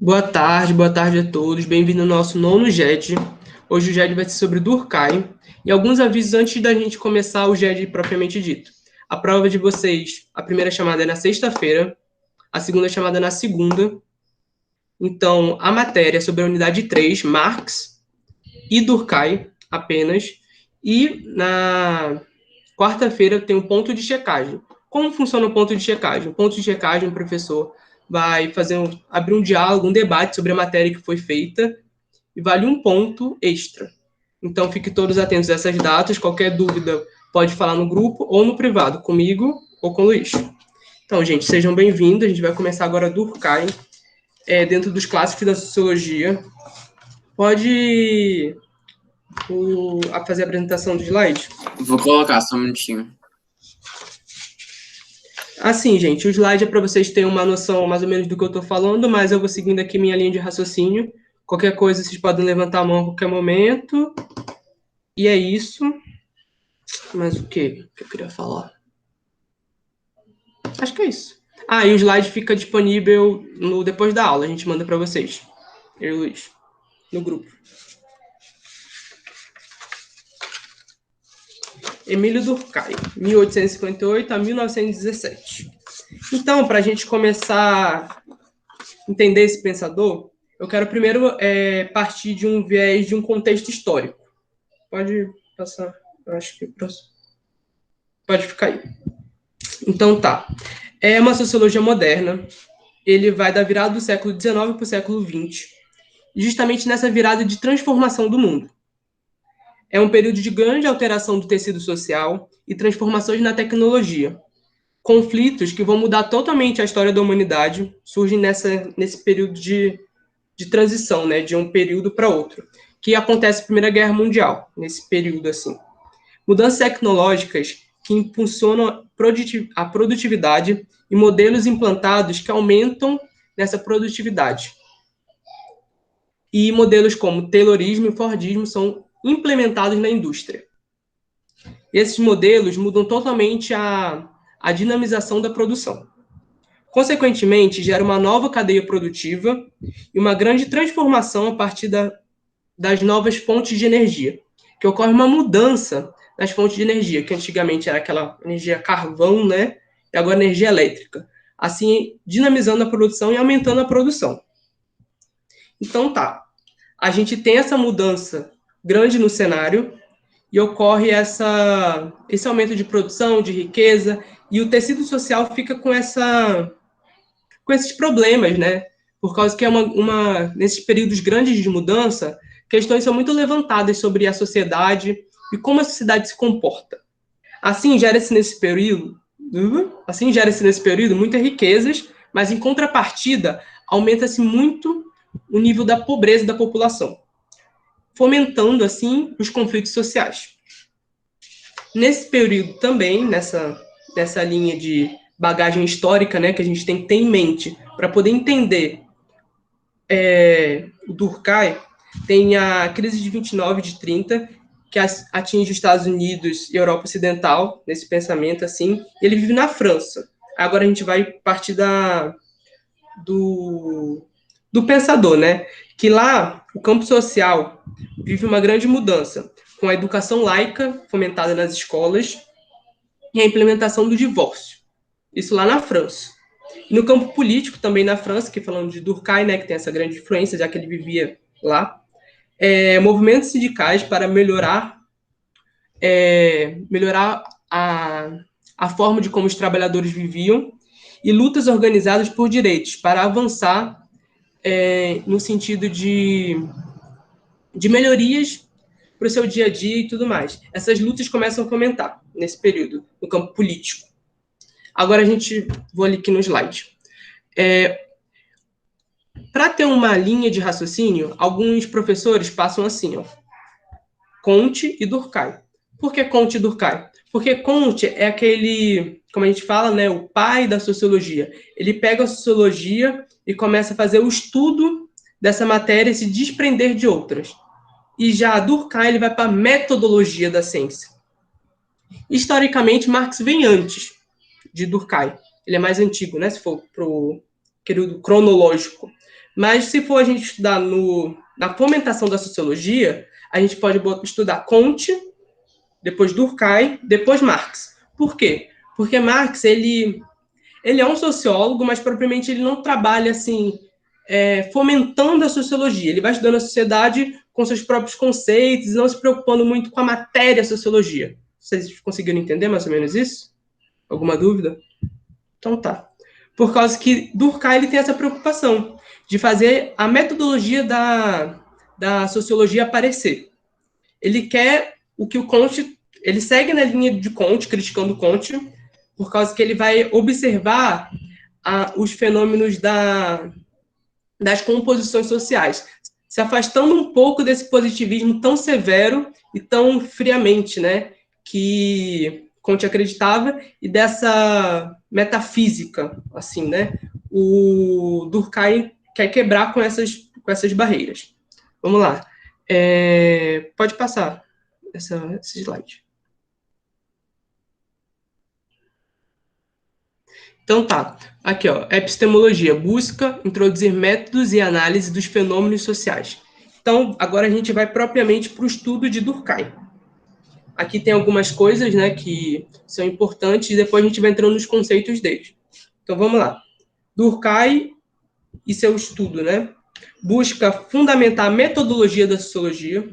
Boa tarde a todos. Bem-vindo ao nosso nono GED. Hoje o GED vai ser sobre Durkheim. E alguns avisos antes da gente começar o GED propriamente dito. A prova de vocês, a primeira chamada é na sexta-feira, a segunda chamada é na segunda. Então, a matéria é sobre a unidade 3, Marx e Durkheim apenas. E na quarta-feira tem um ponto de checagem. Como funciona o ponto de checagem? O ponto de checagem, o professor vai abrir um diálogo, um debate sobre a matéria que foi feita e vale um ponto extra. Então, fiquem todos atentos a essas datas. Qualquer dúvida pode falar no grupo ou no privado, comigo ou com o Luiz. Então, gente, sejam bem-vindos. A gente vai começar agora Durkheim, dentro dos clássicos da sociologia. Pode fazer a apresentação do slide? Vou colocar só um minutinho. Assim, gente, o slide é para vocês terem uma noção mais ou menos do que eu estou falando, mas eu vou seguindo aqui minha linha de raciocínio. Qualquer coisa, vocês podem levantar a mão a qualquer momento. E é isso. Mas o que eu queria falar? Acho que é isso. E o slide fica disponível depois da aula. A gente manda para vocês. Eu e o Luiz. No grupo. Emílio Durkheim, 1858 a 1917. Então, para a gente começar a entender esse pensador, eu quero primeiro partir de um viés, de um contexto histórico. Pode passar, eu acho que pode ficar aí. Então tá. É uma sociologia moderna. Ele vai da virada do século XIX para o século XX, justamente nessa virada de transformação do mundo. É um período de grande alteração do tecido social e transformações na tecnologia. Conflitos que vão mudar totalmente a história da humanidade surgem nesse período de transição, né, de um período para outro, que acontece a Primeira Guerra Mundial, nesse período assim. Mudanças tecnológicas que impulsionam a produtividade e modelos implantados que aumentam nessa produtividade. E modelos como Taylorismo e Fordismo são implementados na indústria. Esses modelos mudam totalmente a dinamização da produção. Consequentemente, gera uma nova cadeia produtiva e uma grande transformação a partir das novas fontes de energia, que ocorre uma mudança nas fontes de energia, que antigamente era aquela energia carvão, né? E agora energia elétrica. Assim, dinamizando a produção e aumentando a produção. Então tá, a gente tem essa mudança grande no cenário e ocorre esse aumento de produção, de riqueza, e o tecido social fica com esses problemas, né? Por causa que nesses períodos grandes de mudança, questões são muito levantadas sobre a sociedade e como a sociedade se comporta. Assim gera-se nesse período muitas riquezas, mas em contrapartida aumenta-se muito o nível da pobreza da população, fomentando assim os conflitos sociais. Nesse período também, nessa linha de bagagem histórica, né, que a gente tem que ter em mente para poder entender o Durkheim, tem a crise de 29 de 30, que atinge os Estados Unidos e Europa Ocidental, nesse pensamento assim. Ele vive na França. Agora a gente vai partir do pensador, né? Que lá o campo social vive uma grande mudança, com a educação laica fomentada nas escolas e a implementação do divórcio. Isso lá na França. E no campo político, também na França, que falando de Durkheim, né, que tem essa grande influência, já que ele vivia lá, movimentos sindicais para melhorar a forma de como os trabalhadores viviam e lutas organizadas por direitos para avançar no sentido de melhorias para o seu dia a dia e tudo mais. Essas lutas começam a fomentar nesse período, no campo político. Agora vou ali aqui no slide. Para ter uma linha de raciocínio, alguns professores passam assim, ó, Comte e Durkheim. Por que Comte e Durkheim? Porque Comte é aquele, como a gente fala, né, o pai da sociologia. Ele pega a sociologia e começa a fazer o estudo dessa matéria e se desprender de outras. E já Durkheim ele vai para a metodologia da ciência. Historicamente, Marx vem antes de Durkheim. Ele é mais antigo, né, se for para o período cronológico. Mas se for a gente estudar na fomentação da sociologia, a gente pode estudar Comte, depois Durkheim, depois Marx. Por quê? Porque Marx, ele é um sociólogo, mas propriamente ele não trabalha assim, fomentando a sociologia. Ele vai estudando a sociedade com seus próprios conceitos, não se preocupando muito com a matéria sociologia. Vocês conseguiram entender mais ou menos isso? Alguma dúvida? Então tá. Por causa que Durkheim ele tem essa preocupação de fazer a metodologia da sociologia aparecer. Ele quer o que o Comte... Ele segue na linha de Comte, criticando Comte, por causa que ele vai observar os fenômenos das composições sociais, se afastando um pouco desse positivismo tão severo e tão friamente, né, que Comte acreditava, e dessa metafísica, assim, né, o Durkheim quer quebrar com essas barreiras. Vamos lá. Pode passar esse slide. Então tá, aqui ó, epistemologia, busca introduzir métodos e análise dos fenômenos sociais. Então, agora a gente vai propriamente para o estudo de Durkheim. Aqui tem algumas coisas, né, que são importantes e depois a gente vai entrando nos conceitos deles. Então vamos lá. Durkheim e seu estudo, né, busca fundamentar a metodologia da sociologia,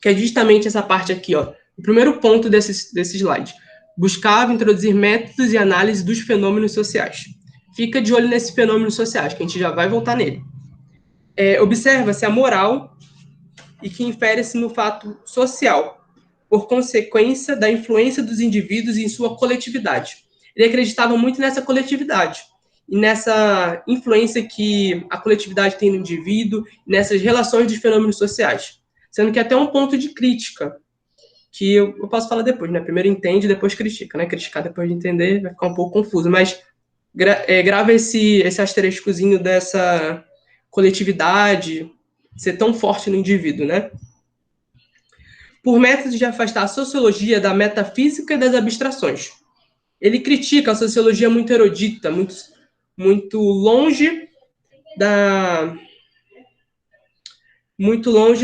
que é justamente essa parte aqui, ó, o primeiro ponto desse slide. Buscava introduzir métodos e análise dos fenômenos sociais. Fica de olho nesses fenômenos sociais, que a gente já vai voltar nele. Observa-se a moral e que infere-se no fato social, por consequência da influência dos indivíduos em sua coletividade. Ele acreditava muito nessa coletividade e nessa influência que a coletividade tem no indivíduo, nessas relações dos fenômenos sociais. Sendo que até um ponto de crítica, que eu posso falar depois, né? Primeiro entende, depois critica, né? Criticar depois de entender vai ficar um pouco confuso, mas grava esse asteriscozinho dessa coletividade ser tão forte no indivíduo, né? Por método de afastar a sociologia da metafísica e das abstrações. Ele critica a sociologia muito erudita, muito longe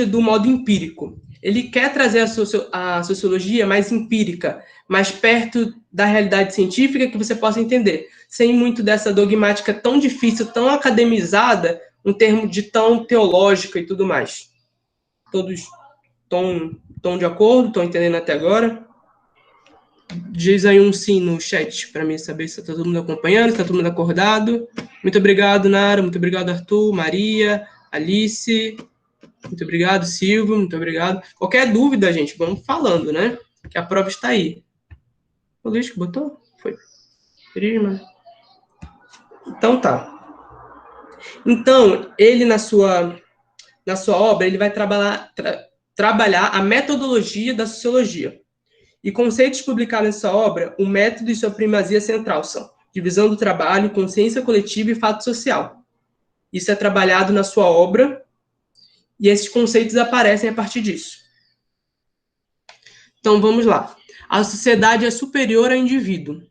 do modo empírico. Ele quer trazer a sociologia mais empírica, mais perto da realidade científica que você possa entender, sem muito dessa dogmática tão difícil, tão academizada, um termo de tão teológica e tudo mais. Todos estão de acordo? Estão entendendo até agora? Diz aí um sim no chat, para mim saber se está todo mundo acompanhando, se está todo mundo acordado. Muito obrigado, Nara. Muito obrigado, Arthur, Maria, Alice. Muito obrigado, Silvio. Muito obrigado. Qualquer dúvida, gente, vamos falando, né? Que a prova está aí. O Luiz que botou? Foi. Prima. Então tá. Então, ele na sua obra, ele vai trabalhar a metodologia da sociologia. E conceitos publicados nessa obra, o método e sua primazia central são divisão do trabalho, consciência coletiva e fato social. Isso é trabalhado na sua obra, e esses conceitos aparecem a partir disso. Então, vamos lá. A sociedade é superior ao indivíduo.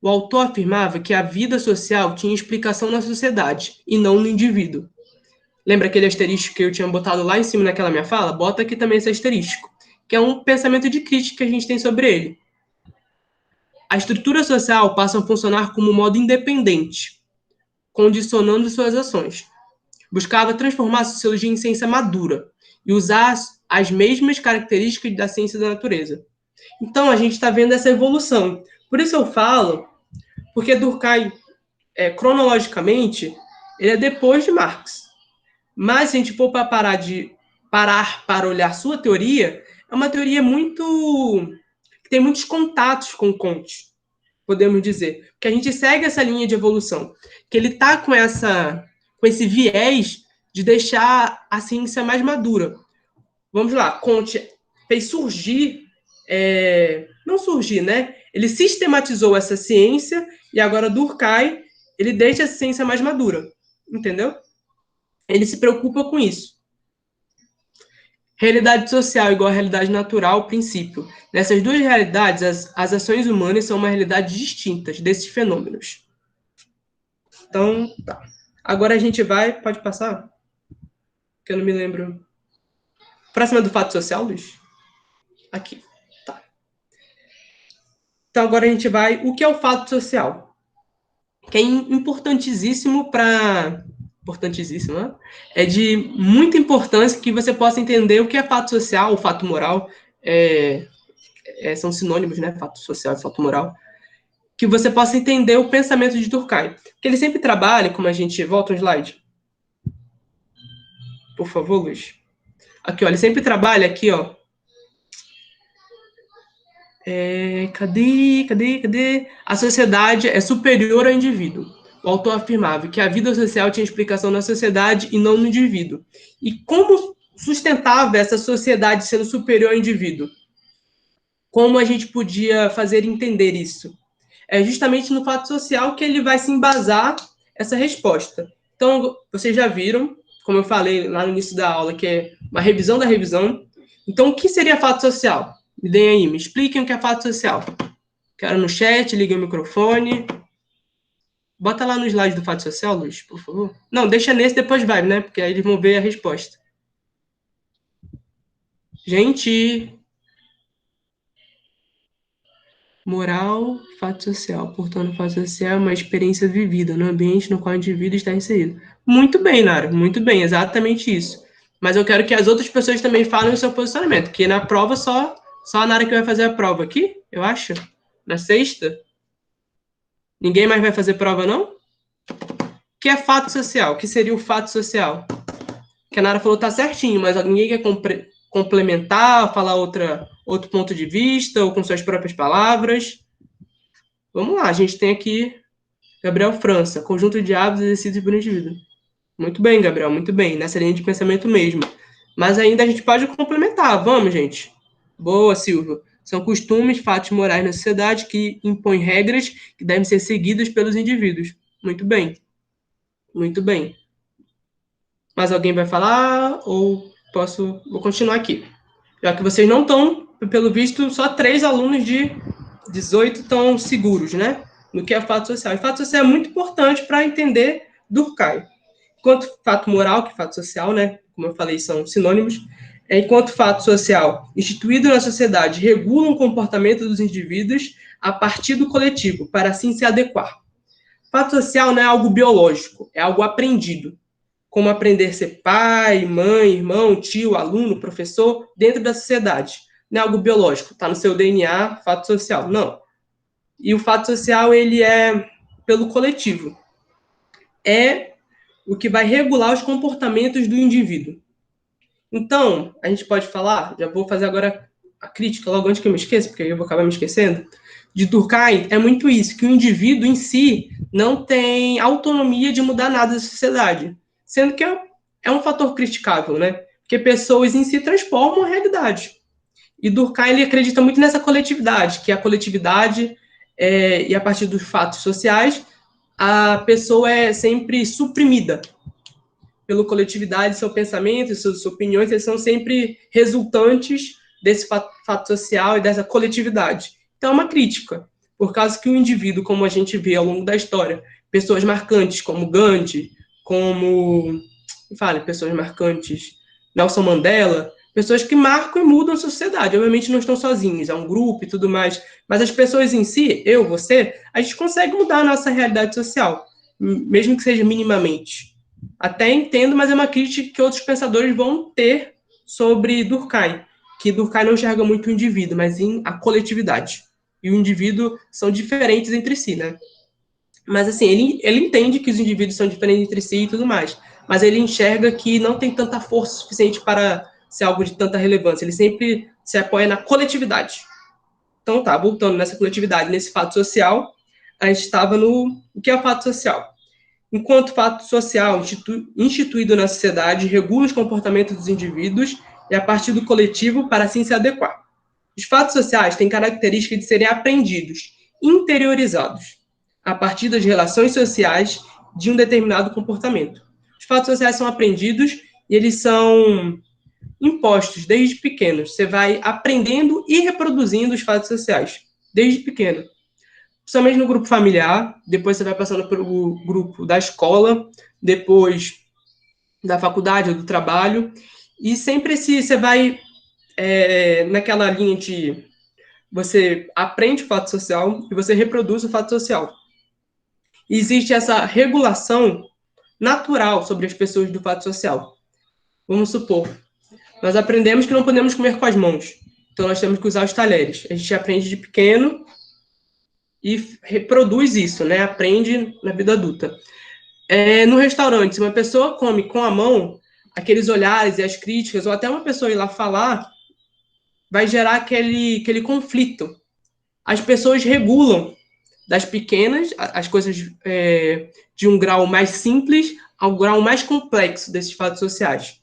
O autor afirmava que a vida social tinha explicação na sociedade, e não no indivíduo. Lembra aquele asterisco que eu tinha botado lá em cima naquela minha fala? Bota aqui também esse asterisco, que é um pensamento de crítica que a gente tem sobre ele. A estrutura social passa a funcionar como um modo independente, condicionando suas ações. Buscava transformar a sociologia em ciência madura e usar as mesmas características da ciência da natureza. Então, a gente está vendo essa evolução. Por isso eu falo, porque Durkheim, cronologicamente, ele é depois de Marx. Mas, se a gente for parar para olhar sua teoria, é uma teoria que tem muitos contatos com Comte, podemos dizer. Porque a gente segue essa linha de evolução, que ele está com esse viés de deixar a ciência mais madura. Vamos lá, Comte fez surgir, não surgir, né? Ele sistematizou essa ciência e agora Durkheim, ele deixa a ciência mais madura, entendeu? Ele se preocupa com isso. Realidade social igual a realidade natural, princípio. Nessas duas realidades, as ações humanas são uma realidade distintas desses fenômenos. Então, tá. Agora a gente vai... Pode passar? Que eu não me lembro. Próxima do fato social, Luiz? Aqui. Tá. Então, agora a gente vai... O que é o fato social? Que é importantíssimo para... Importantíssimo, né? É de muita importância que você possa entender o que é fato social, o fato moral. São sinônimos, né? Fato social e fato moral. Que você possa entender o pensamento de Durkheim. Porque ele sempre trabalha, como a gente... Volta um slide. Por favor, Luiz. Aqui, ó. Ele sempre trabalha aqui, ó. Cadê? A sociedade é superior ao indivíduo. O autor afirmava que a vida social tinha explicação na sociedade e não no indivíduo. E como sustentava essa sociedade sendo superior ao indivíduo? Como a gente podia fazer entender isso? É justamente no fato social que ele vai se embasar essa resposta. Então, vocês já viram, como eu falei lá no início da aula, que é uma revisão da revisão. Então, o que seria fato social? Me deem aí, me expliquem o que é fato social. Quero no chat, liguem o microfone. Bota lá no slide do fato social, Luiz, por favor. Não, deixa nesse, depois vai, né? Porque aí eles vão ver a resposta. Gente... Moral, fato social. Portanto, fato social é uma experiência vivida no ambiente no qual o indivíduo está inserido. Muito bem, Nara, muito bem, exatamente isso. Mas eu quero que as outras pessoas também falem o seu posicionamento, porque na prova só a Nara que vai fazer a prova aqui, eu acho. Na sexta. Ninguém mais vai fazer prova, não? O que é fato social? O que seria o fato social? Que a Nara falou tá certinho, mas ninguém quer complementar, falar outro ponto de vista, ou com suas próprias palavras. Vamos lá, a gente tem aqui Gabriel França, conjunto de hábitos exercidos por indivíduo. Muito bem, Gabriel, muito bem, nessa linha de pensamento mesmo. Mas ainda a gente pode complementar, vamos, gente. Boa, Silvio. São costumes, fatos morais na sociedade que impõem regras que devem ser seguidas pelos indivíduos. Muito bem. Muito bem. Mais alguém vai falar ou vou continuar aqui? Já que vocês não estão, pelo visto, só 3 alunos de 18 estão seguros, né? No que é fato social. E fato social é muito importante para entender Durkheim. Enquanto fato moral, que fato social, né? Como eu falei, são sinônimos. Enquanto fato social, instituído na sociedade, regula o comportamento dos indivíduos a partir do coletivo, para assim se adequar. Fato social não é algo biológico, é algo aprendido. Como aprender a ser pai, mãe, irmão, tio, aluno, professor, dentro da sociedade. Não é algo biológico, está no seu DNA, fato social. Não. E o fato social, ele é pelo coletivo. É o que vai regular os comportamentos do indivíduo. Então, a gente pode falar, já vou fazer agora a crítica, logo antes que eu me esqueça, porque eu vou acabar me esquecendo, de Durkheim é muito isso, que o indivíduo em si não tem autonomia de mudar nada da sociedade, sendo que é um fator criticável, né? Porque pessoas em si transformam a realidade. E Durkheim ele acredita muito nessa coletividade, que a coletividade, e a partir dos fatos sociais, a pessoa é sempre suprimida pela coletividade, seu pensamento, suas opiniões, eles são sempre resultantes desse fato social e dessa coletividade. Então, é uma crítica, por causa que o indivíduo, como a gente vê ao longo da história, pessoas marcantes como Gandhi, pessoas marcantes, Nelson Mandela, pessoas que marcam e mudam a sociedade. Obviamente não estão sozinhos, é um grupo e tudo mais, mas as pessoas em si, eu, você, a gente consegue mudar a nossa realidade social, mesmo que seja minimamente. Até entendo, mas é uma crítica que outros pensadores vão ter sobre Durkheim, que Durkheim não enxerga muito o indivíduo, mas em a coletividade. E o indivíduo são diferentes entre si, né? Mas, assim, ele entende que os indivíduos são diferentes entre si e tudo mais, mas ele enxerga que não tem tanta força suficiente para ser algo de tanta relevância. Ele sempre se apoia na coletividade. Então, tá, voltando nessa coletividade, nesse fato social, a gente estava no... O que é o fato social? Enquanto fato social instituído na sociedade, regula os comportamentos dos indivíduos e a partir do coletivo para assim se adequar. Os fatos sociais têm característica de serem aprendidos, interiorizados, a partir das relações sociais de um determinado comportamento. Os fatos sociais são aprendidos e eles são impostos desde pequenos. Você vai aprendendo e reproduzindo os fatos sociais, desde pequeno. Principalmente no grupo familiar, depois você vai passando para o grupo da escola, depois da faculdade ou do trabalho, e sempre você vai naquela linha de você aprende o fato social e você reproduz o fato social. E existe essa regulação natural sobre as pessoas do fato social. Vamos supor, nós aprendemos que não podemos comer com as mãos, então nós temos que usar os talheres. A gente aprende de pequeno e reproduz isso, né? Aprende na vida adulta. No restaurante, se uma pessoa come com a mão, aqueles olhares e as críticas, ou até uma pessoa ir lá falar, vai gerar aquele conflito. As pessoas regulam das pequenas, as coisas de um grau mais simples ao grau mais complexo desses fatos sociais.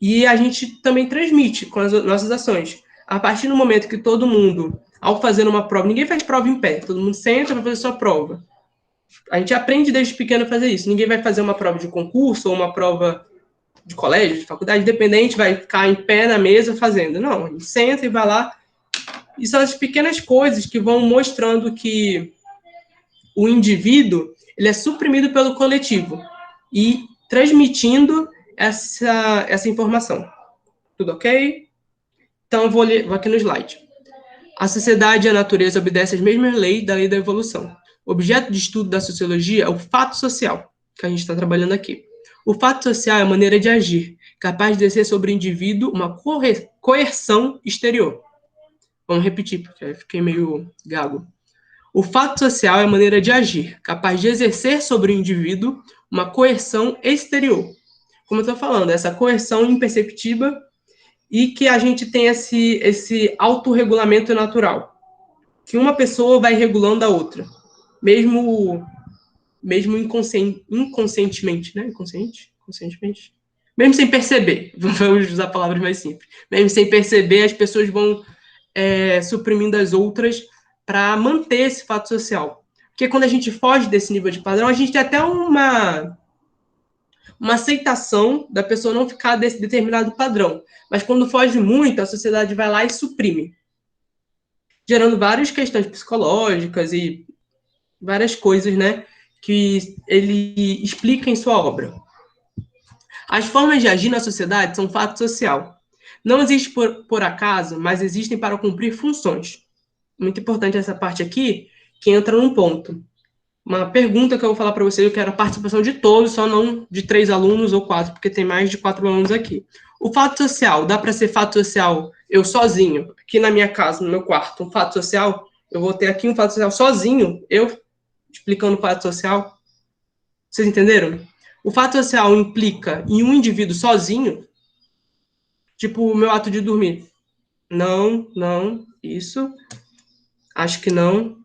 E a gente também transmite com as nossas ações. A partir do momento que todo mundo, ao fazer uma prova, ninguém faz prova em pé, todo mundo senta para fazer sua prova. A gente aprende desde pequeno a fazer isso. Ninguém vai fazer uma prova de concurso ou uma prova de colégio, de faculdade, independente, vai ficar em pé na mesa fazendo. Não, a gente senta e vai lá. E são as pequenas coisas que vão mostrando que o indivíduo ele é suprimido pelo coletivo e transmitindo essa informação. Tudo ok? Então, eu vou aqui no slide. A sociedade e a natureza obedecem às mesmas leis da lei da evolução. O objeto de estudo da sociologia é o fato social, que a gente está trabalhando aqui. O fato social é a maneira de agir, capaz de exercer sobre o indivíduo uma coerção exterior. Vamos repetir, porque eu fiquei meio gago. O fato social é a maneira de agir, capaz de exercer sobre o indivíduo uma coerção exterior. Como eu estou falando, essa coerção imperceptível e que a gente tem esse autorregulamento natural, que uma pessoa vai regulando a outra, mesmo inconscientemente, né? Conscientemente. Mesmo sem perceber, vamos usar palavras mais simples. Mesmo sem perceber, as pessoas vão suprimindo as outras para manter esse fato social. Porque quando a gente foge desse nível de padrão, a gente tem até uma aceitação da pessoa não ficar desse determinado padrão. Mas quando foge muito, a sociedade vai lá e suprime, gerando várias questões psicológicas e várias coisas, né, que ele explica em sua obra. As formas de agir na sociedade são fato social. Não existe por acaso, mas existem para cumprir funções. Muito importante essa parte aqui, que entra num ponto. Uma pergunta que eu vou falar para vocês, eu quero a participação de todos, só não de 3 alunos ou 4, porque tem mais de 4 alunos aqui. O fato social, dá para ser fato social eu sozinho, aqui na minha casa, no meu quarto, um fato social, eu vou ter aqui um fato social sozinho, eu explicando o fato social. Vocês entenderam? O fato social implica em um indivíduo sozinho, tipo o meu ato de dormir. Não, isso. Acho que não.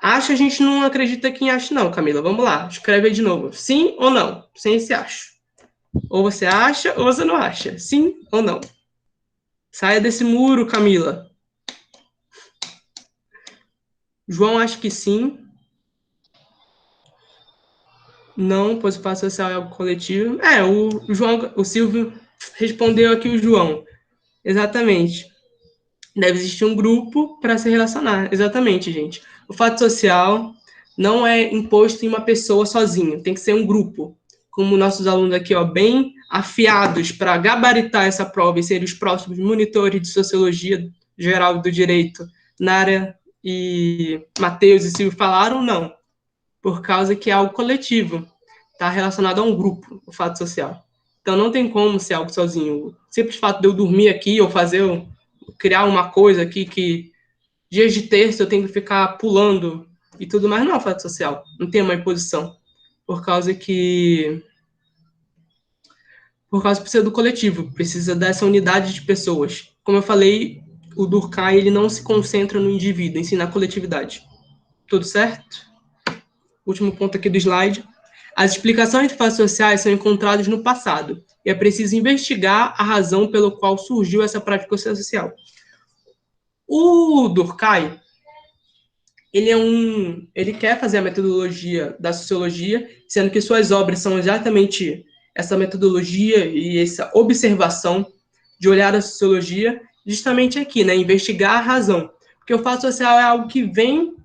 Acho, a gente não acredita que em acho, não, Camila. Vamos lá, escreve aí de novo. Sim ou não? Sem esse acho. Ou você acha ou você não acha. Sim ou não? Saia desse muro, Camila. João acha que sim. Não, pois o fato social é algo coletivo. O Silvio respondeu aqui o João. Exatamente. Deve existir um grupo para se relacionar. Exatamente, gente. O fato social não é imposto em uma pessoa sozinha, tem que ser um grupo. Como nossos alunos aqui, ó, bem afiados para gabaritar essa prova e serem os próximos monitores de sociologia geral do direito na área, e Matheus e Silvio falaram, não. Por causa que é algo coletivo, está relacionado a um grupo, o fato social. Então não tem como ser algo sozinho. O simples fato de eu dormir aqui ou criar uma coisa aqui que dias de terça eu tenho que ficar pulando e tudo mais, não é um fato social. Não tem uma imposição. Por causa precisa do coletivo, precisa dessa unidade de pessoas. Como eu falei, o Durkheim ele não se concentra no indivíduo, ensina a coletividade. Tudo certo? Último ponto aqui do slide. As explicações de fatos sociais são encontradas no passado, e é preciso investigar a razão pela qual surgiu essa prática social. O Durkheim, ele quer fazer a metodologia da sociologia, sendo que suas obras são exatamente essa metodologia e essa observação de olhar a sociologia justamente aqui, né? Investigar a razão. Porque o fato social é algo que vem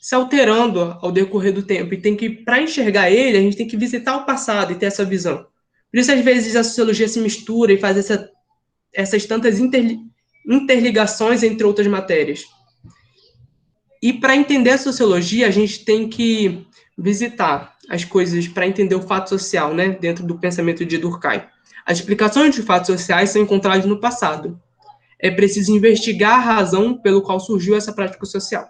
se alterando ao decorrer do tempo. E tem que, para enxergar ele, a gente tem que visitar o passado e ter essa visão. Por isso, às vezes, a sociologia se mistura e faz essas tantas interligações entre outras matérias. E para entender a sociologia, a gente tem que visitar as coisas para entender o fato social, né, dentro do pensamento de Durkheim. As explicações de fatos sociais são encontradas no passado. É preciso investigar a razão pelo qual surgiu essa prática social.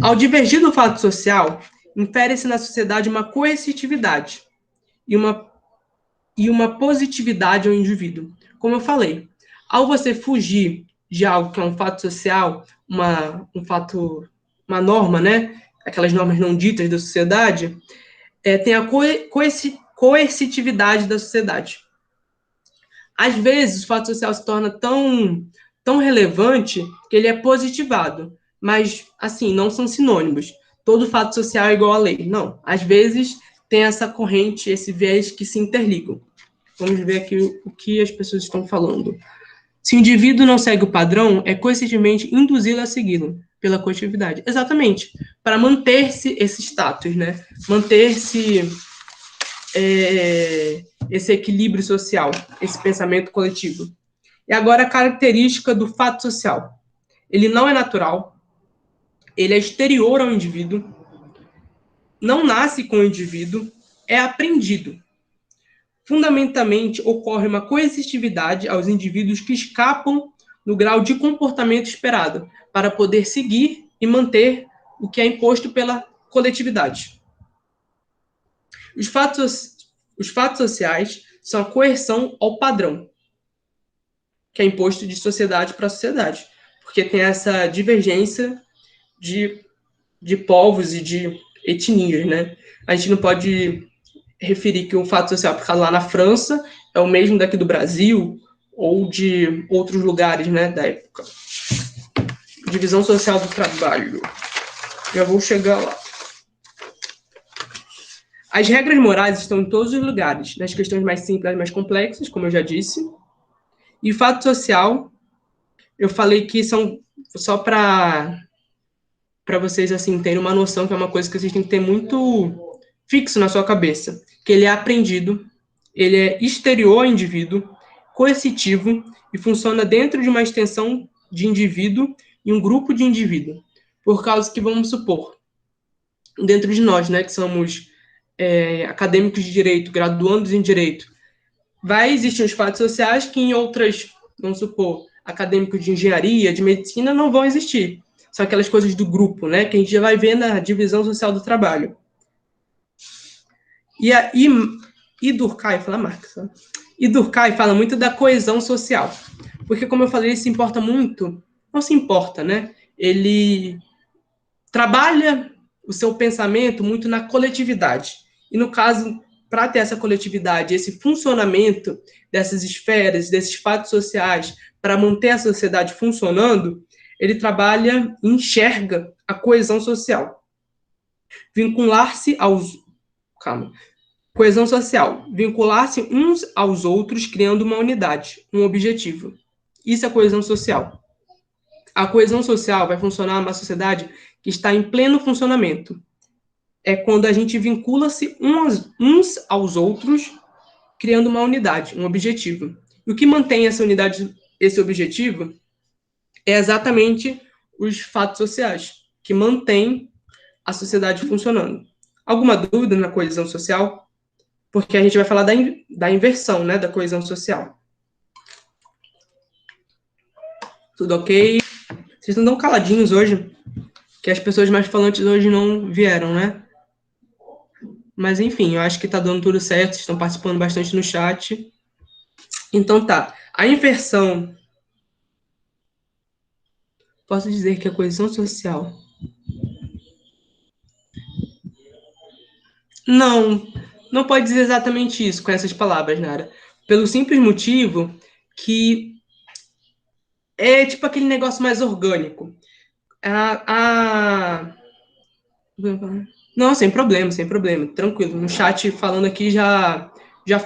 Ao divergir do fato social, infere-se na sociedade uma coercitividade e uma positividade ao indivíduo. Como eu falei, ao você fugir de algo que é um fato social, uma norma, né? Aquelas normas não ditas da sociedade, tem a coercitividade da sociedade. Às vezes, o fato social se torna tão relevante que ele é positivado, mas, assim, não são sinônimos. Todo fato social é igual à lei. Não. Às vezes, tem essa corrente, esse viés que se interligam. Vamos ver aqui o que as pessoas estão falando. Se o indivíduo não segue o padrão, é coercitivamente induzi-lo a segui-lo, pela coletividade. Exatamente. Para manter-se esse status, né? Manter-se esse equilíbrio social, esse pensamento coletivo. E agora a característica do fato social. Ele não é natural, ele é exterior ao indivíduo, não nasce com o indivíduo, é aprendido. Fundamentalmente, ocorre uma coercitividade aos indivíduos que escapam no grau de comportamento esperado, para poder seguir e manter o que é imposto pela coletividade. Os fatos sociais são a coerção ao padrão, que é imposto de sociedade para sociedade, porque tem essa divergência de povos e de etnias, né? A gente não pode referir que o fato social, porque lá na França, é o mesmo daqui do Brasil ou de outros lugares, né, da época. Divisão social do trabalho. Já vou chegar lá. As regras morais estão em todos os lugares, nas questões mais simples e mais complexas, como eu já disse. E o fato social, eu falei que são só para vocês assim terem uma noção que é uma coisa que vocês têm que ter muito fixo na sua cabeça, que ele é aprendido, ele é exterior ao indivíduo, coercitivo e funciona dentro de uma extensão de indivíduo e um grupo de indivíduo. Por causa que, vamos supor, dentro de nós, né, que somos acadêmicos de direito, graduandos em direito, vai existir os fatos sociais que em outras, vamos supor, acadêmicos de engenharia, de medicina, não vão existir. São aquelas coisas do grupo, né, que a gente já vai ver na divisão social do trabalho. E Durkheim fala Marx, né? E Durkheim fala muito da coesão social, porque, como eu falei, ele se importa muito, não se importa, né? Ele trabalha o seu pensamento muito na coletividade. E, no caso, para ter essa coletividade, esse funcionamento dessas esferas, desses fatos sociais, para manter a sociedade funcionando, ele trabalha e enxerga a coesão social. Vincular-se aos... Calma. Coesão social. Vincular-se uns aos outros, criando uma unidade, um objetivo. Isso é coesão social. A coesão social vai funcionar numa sociedade que está em pleno funcionamento. É quando a gente vincula-se uns aos outros, criando uma unidade, um objetivo. E o que mantém essa unidade, esse objetivo, é exatamente os fatos sociais, que mantêm a sociedade funcionando. Alguma dúvida na coesão social? Porque a gente vai falar da inversão, né, da coesão social. Tudo ok? Vocês não estão caladinhos hoje, que as pessoas mais falantes hoje não vieram, né? Mas, enfim, eu acho que tá dando tudo certo, vocês estão participando bastante no chat. Então, tá. A inversão... Posso dizer que a coesão social... Não pode dizer exatamente isso com essas palavras, Nara. Pelo simples motivo que é tipo aquele negócio mais orgânico. Não, sem problema, tranquilo. No chat falando aqui já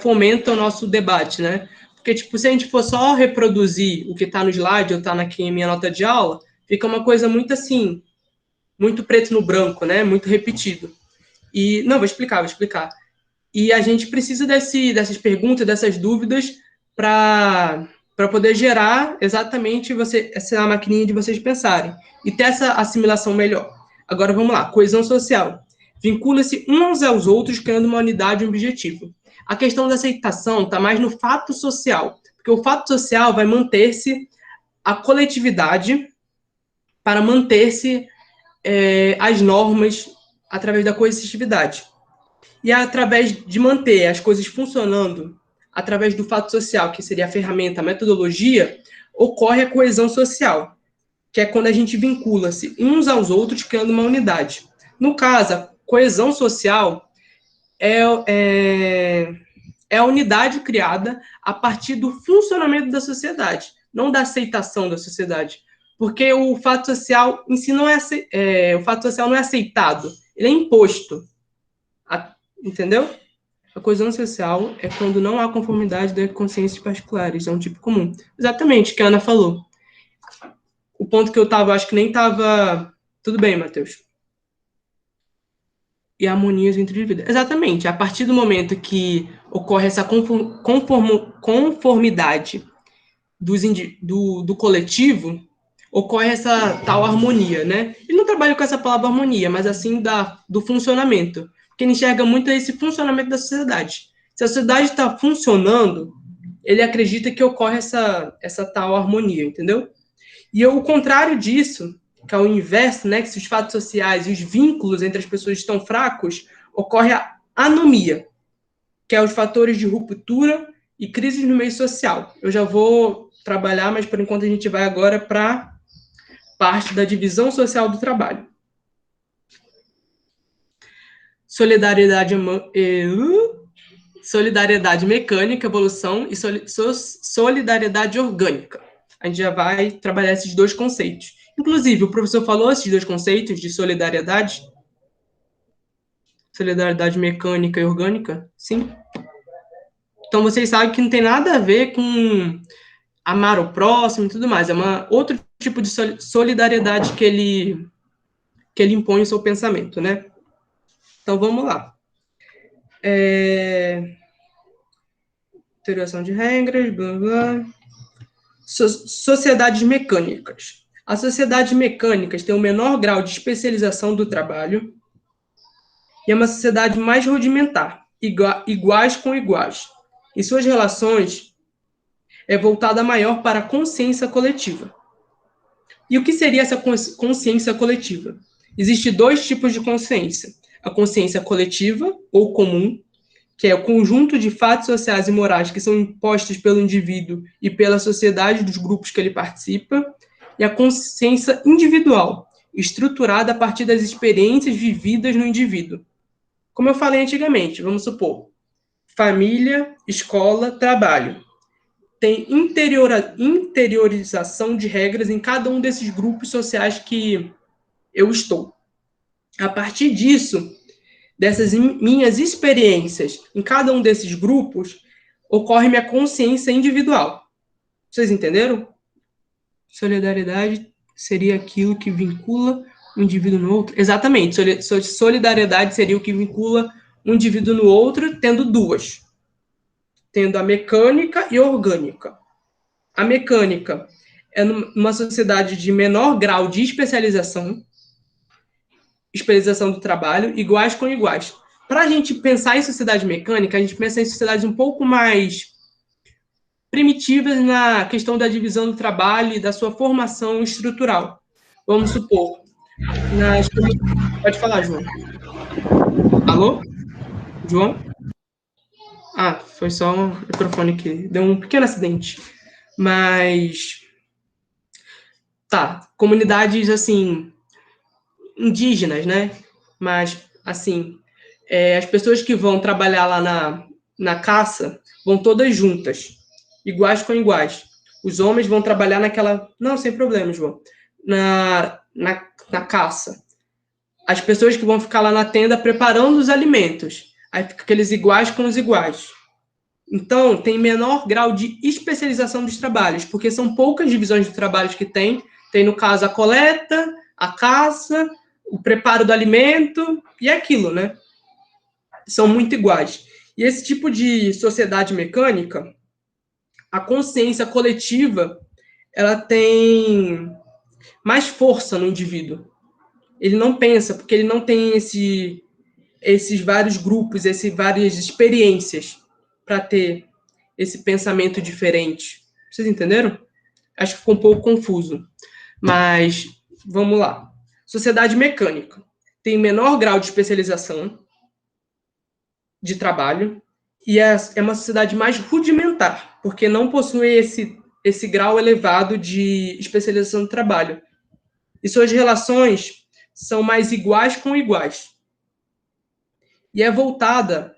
fomenta o nosso debate, né? Porque, tipo, se a gente for só reproduzir o que está no slide ou está na minha nota de aula, Fica uma coisa muito assim, muito preto no branco, né? Muito repetido. E, não, vou explicar. E a gente precisa dessas perguntas, dessas dúvidas, para poder gerar exatamente essa maquininha de vocês pensarem e ter essa assimilação melhor. Agora vamos lá, coesão social. Vincula-se uns aos outros, criando uma unidade e um objetivo. A questão da aceitação está mais no fato social, porque o fato social vai manter-se a coletividade para manter-se as normas através da coexistividade. E é através de manter as coisas funcionando, através do fato social, que seria a ferramenta, a metodologia, ocorre a coesão social, que é quando a gente vincula-se uns aos outros, criando uma unidade. No caso, a coesão social é a unidade criada a partir do funcionamento da sociedade, não da aceitação da sociedade. Porque o fato social em si o fato social não é aceitado, ele é imposto. Entendeu? A coesão social é quando não há conformidade de consciências particulares, é um tipo comum. Exatamente, o que a Ana falou. O ponto que eu estava, acho que nem estava... Tudo bem, Matheus. E harmonias entre indivíduos. Exatamente, a partir do momento que ocorre essa conformidade do coletivo, ocorre essa tal harmonia, né? Ele não trabalha com essa palavra harmonia, mas assim do funcionamento. Porque ele enxerga muito esse funcionamento da sociedade. Se a sociedade está funcionando, ele acredita que ocorre essa tal harmonia, entendeu? E o contrário disso, que é o inverso, né, que se os fatos sociais e os vínculos entre as pessoas estão fracos, ocorre a anomia, que é os fatores de ruptura e crise no meio social. Eu já vou trabalhar, mas por enquanto a gente vai agora para parte da divisão social do trabalho. Solidariedade mecânica, evolução e solidariedade orgânica. A gente já vai trabalhar esses dois conceitos. Inclusive, o professor falou esses dois conceitos de solidariedade mecânica e orgânica? Sim. Então, vocês sabem que não tem nada a ver com amar o próximo e tudo mais. É outro tipo de solidariedade que ele impõe o seu pensamento, né? Então, vamos lá. Teorização de regras, blá, blá. Sociedades mecânicas. As sociedades mecânicas têm o menor grau de especialização do trabalho e é uma sociedade mais rudimentar, iguais com iguais. E suas relações é voltada maior para a consciência coletiva. E o que seria essa consciência coletiva? Existem dois tipos de consciência. A consciência coletiva, ou comum, que é o conjunto de fatos sociais e morais que são impostos pelo indivíduo e pela sociedade dos grupos que ele participa, e a consciência individual, estruturada a partir das experiências vividas no indivíduo. Como eu falei antigamente, vamos supor, família, escola, trabalho. Tem interiorização de regras em cada um desses grupos sociais que eu estou. A partir disso, dessas minhas experiências em cada um desses grupos, ocorre minha consciência individual. Vocês entenderam? Solidariedade seria aquilo que vincula um indivíduo no outro? Exatamente. Solidariedade seria o que vincula um indivíduo no outro, tendo duas. Tendo a mecânica e a orgânica. A mecânica é numa sociedade de menor grau de especialização do trabalho, iguais com iguais. Para a gente pensar em sociedade mecânica, a gente pensa em sociedades um pouco mais primitivas na questão da divisão do trabalho e da sua formação estrutural. Vamos supor, pode falar, João. Alô? João? Ah, foi só um microfone que deu um pequeno acidente. Mas tá, comunidades assim indígenas, né? Mas assim, as pessoas que vão trabalhar lá na caça vão todas juntas, iguais com iguais. Os homens vão trabalhar naquela... Não, sem problema, João. Na caça. As pessoas que vão ficar lá na tenda preparando os alimentos. Aí fica aqueles iguais com os iguais. Então, tem menor grau de especialização dos trabalhos, porque são poucas divisões de trabalhos que tem, Tem, no caso, a coleta, a caça, o preparo do alimento e aquilo, né? São muito iguais. E esse tipo de sociedade mecânica, a consciência coletiva, ela tem mais força no indivíduo. Ele não pensa, porque ele não tem esses vários grupos, essas várias experiências para ter esse pensamento diferente. Vocês entenderam? Acho que ficou um pouco confuso. Mas, vamos lá. Sociedade mecânica tem menor grau de especialização de trabalho e é uma sociedade mais rudimentar, porque não possui esse grau elevado de especialização do trabalho. E suas relações são mais iguais com iguais. E é voltada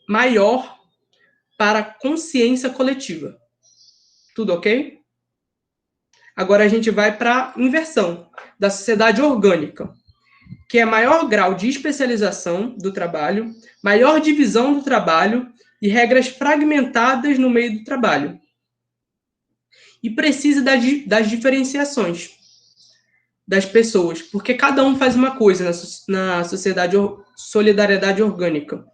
maior para a consciência coletiva. Tudo ok? Agora a gente vai para a inversão da sociedade orgânica, que é maior grau de especialização do trabalho, maior divisão do trabalho e regras fragmentadas no meio do trabalho. E precisa das diferenciações das pessoas, porque cada um faz uma coisa na sociedade solidariedade orgânica.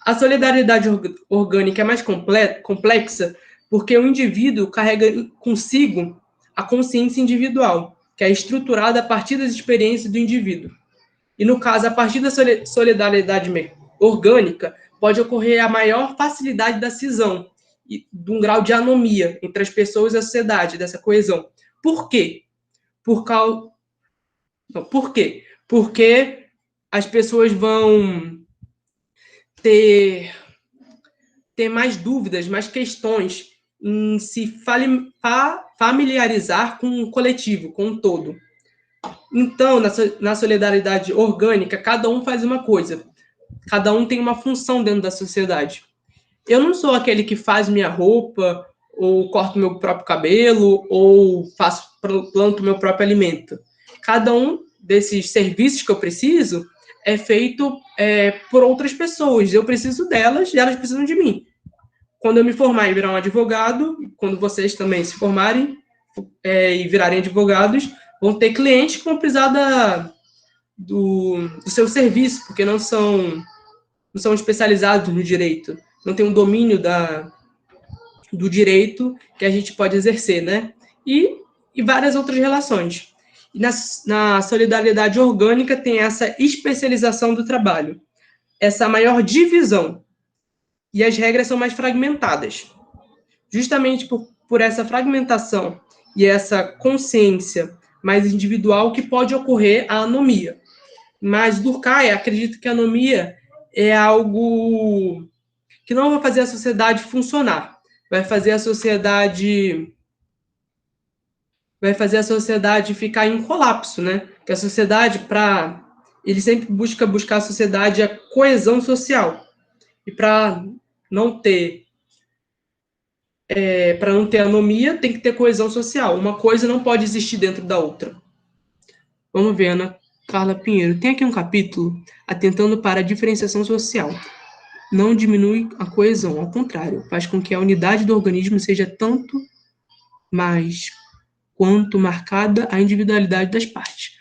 A solidariedade orgânica é mais complexa porque o indivíduo carrega consigo a consciência individual, que é estruturada a partir das experiências do indivíduo. E, no caso, a partir da solidariedade orgânica, pode ocorrer a maior facilidade da cisão e de um grau de anomia entre as pessoas e a sociedade, dessa coesão. Por quê? Por quê? Porque as pessoas vão ter mais dúvidas, mais questões em se familiarizar com o coletivo, com o todo. Então, na solidariedade orgânica, cada um faz uma coisa. Cada um tem uma função dentro da sociedade. Eu não sou aquele que faz minha roupa, ou corto meu próprio cabelo, ou planto meu próprio alimento. Cada um desses serviços que eu preciso é feito por outras pessoas. Eu preciso delas e elas precisam de mim. Quando eu me formar e virar um advogado, quando vocês também se formarem e virarem advogados, vão ter clientes que vão precisar do seu serviço, porque não são especializados no direito, não tem um domínio do direito que a gente pode exercer, né? E várias outras relações. E na solidariedade orgânica tem essa especialização do trabalho, essa maior divisão, e as regras são mais fragmentadas. Justamente por essa fragmentação e essa consciência mais individual que pode ocorrer a anomia. Mas Durkheim acredita que a anomia é algo que não vai fazer a sociedade funcionar, vai fazer a sociedade ficar em colapso, né? Que a sociedade, ele sempre buscar a sociedade, a coesão social. E para não ter anomia, tem que ter coesão social. Uma coisa não pode existir dentro da outra. Vamos ver, Ana Carla Pinheiro. Tem aqui um capítulo atentando para a diferenciação social. Não diminui a coesão, ao contrário, faz com que a unidade do organismo seja tanto mais quanto marcada a individualidade das partes.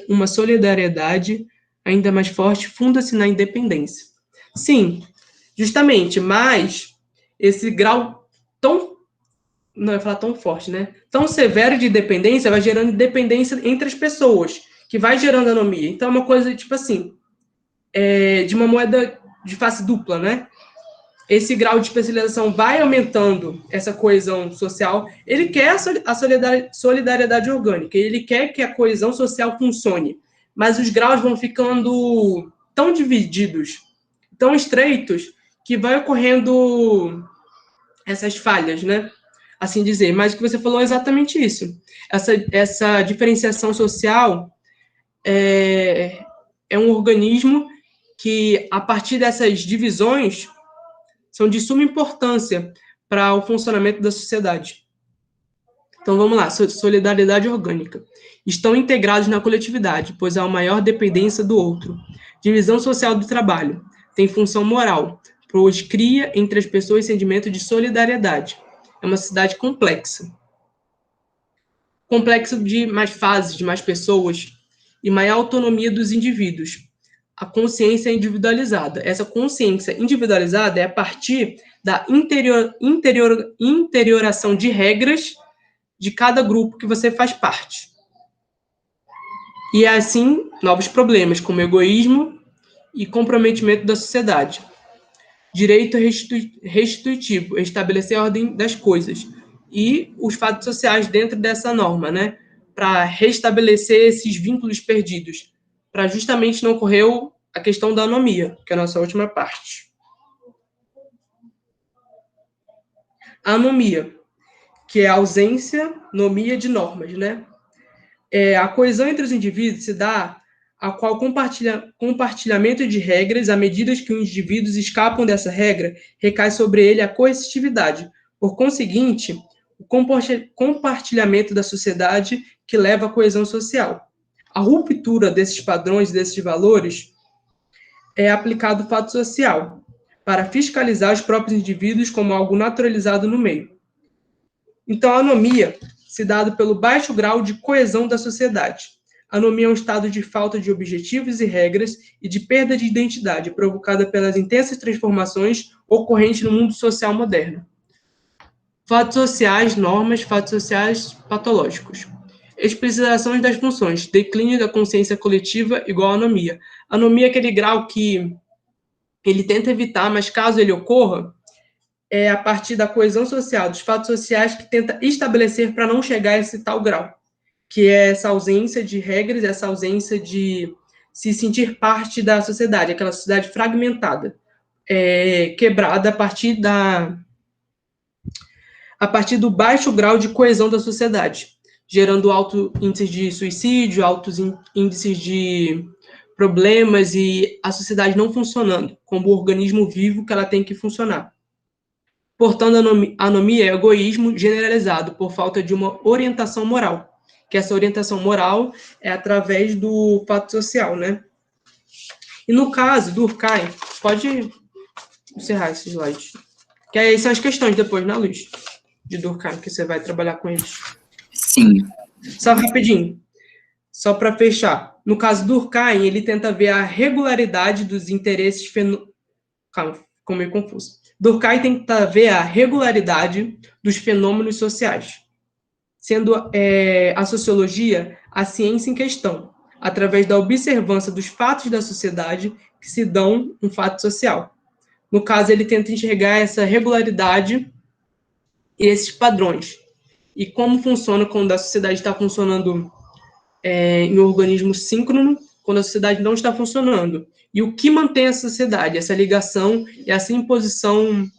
Uma solidariedade ainda mais forte funda-se na independência. Sim, justamente, mas esse grau não ia falar tão forte, né? Tão severo de dependência vai gerando dependência entre as pessoas, que vai gerando anomia. Então, é uma coisa, tipo assim, de uma moeda de face dupla, né? Esse grau de especialização vai aumentando essa coesão social. Ele quer a solidariedade orgânica, ele quer que a coesão social funcione, mas os graus vão ficando tão divididos, tão estreitos, que vai ocorrendo essas falhas, né? Assim dizer. Mas o que você falou é exatamente isso. Essa diferenciação social é um organismo que, a partir dessas divisões, são de suma importância para o funcionamento da sociedade. Então, vamos lá. Solidariedade orgânica. Estão integrados na coletividade, pois há uma maior dependência do outro. Divisão social do trabalho. Tem função moral, pois cria entre as pessoas sentimento de solidariedade. É uma sociedade complexa. complexo de mais fases, de mais pessoas e maior autonomia dos indivíduos. A consciência individualizada. Essa consciência individualizada é a partir da interioração de regras de cada grupo que você faz parte. E assim, novos problemas, como egoísmo e comprometimento da sociedade. Direito restitutivo, estabelecer a ordem das coisas. E os fatos sociais dentro dessa norma, né? Para restabelecer esses vínculos perdidos. Para justamente não ocorrer a questão da anomia, que é a nossa última parte. A anomia, que é a ausência, nomia de normas, né? A coesão entre os indivíduos se dá a qual compartilhamento de regras, à medida que os indivíduos escapam dessa regra, recai sobre ele a coercitividade. Por conseguinte, o compartilhamento da sociedade que leva à coesão social. A ruptura desses padrões, desses valores, é aplicado o fato social, para fiscalizar os próprios indivíduos como algo naturalizado no meio. Então, a anomia se dá pelo baixo grau de coesão da sociedade. A anomia é um estado de falta de objetivos e regras e de perda de identidade, provocada pelas intensas transformações ocorrentes no mundo social moderno. Fatos sociais, normas, fatos sociais patológicos. Explicitações das funções, declínio da consciência coletiva igual a anomia. A anomia é aquele grau que ele tenta evitar, mas caso ele ocorra, é a partir da coesão social, dos fatos sociais que tenta estabelecer para não chegar a esse tal grau, que é essa ausência de regras, essa ausência de se sentir parte da sociedade, aquela sociedade fragmentada, quebrada a partir do baixo grau de coesão da sociedade, gerando altos índices de suicídio, altos índices de problemas e a sociedade não funcionando como o organismo vivo que ela tem que funcionar. Portanto, a anomia é egoísmo generalizado por falta de uma orientação moral, que essa orientação moral é através do fato social, né? E no caso do Durkheim, pode encerrar esse slide, que aí são as questões depois, né, Luiz? De Durkheim, que você vai trabalhar com eles. Sim. Só rapidinho, só para fechar. No caso do Durkheim, ele tenta ver a regularidade dos interesses Calma, ficou meio confuso. Durkheim tenta ver a regularidade dos fenômenos sociais, sendo a sociologia a ciência em questão, através da observância dos fatos da sociedade que se dão um fato social. No caso, ele tenta enxergar essa regularidade e esses padrões. E como funciona quando a sociedade está funcionando em um organismo síncrono, quando a sociedade não está funcionando. E o que mantém a sociedade? Essa ligação e essa imposição